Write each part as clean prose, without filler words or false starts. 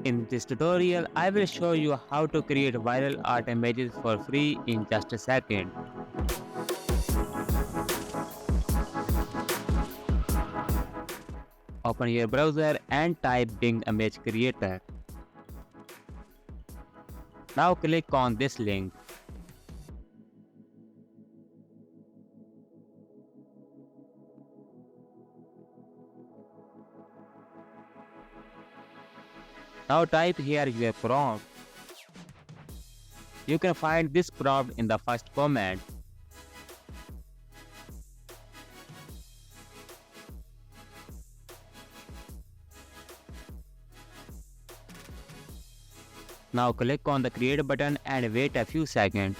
In this tutorial, I will show you how to create viral art images for free in just a second. Open your browser and type Bing Image Creator. Now click on this link. Now type here your prompt. You can find this prompt in the first comment. Now click on the create button and wait a few seconds.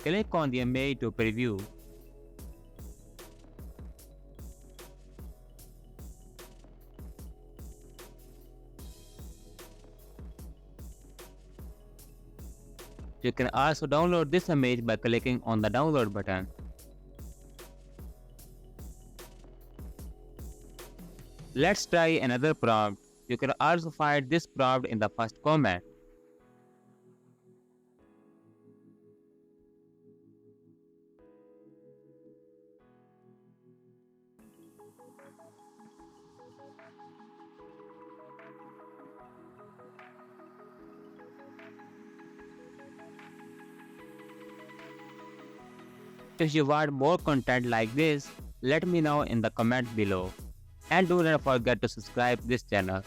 Click on the image to preview. You can also download this image by clicking on the download button. Let's try another prompt. You can also find this prompt in the first comment. If you want more content like this, let me know in the comment below. And do not forget to subscribe this channel.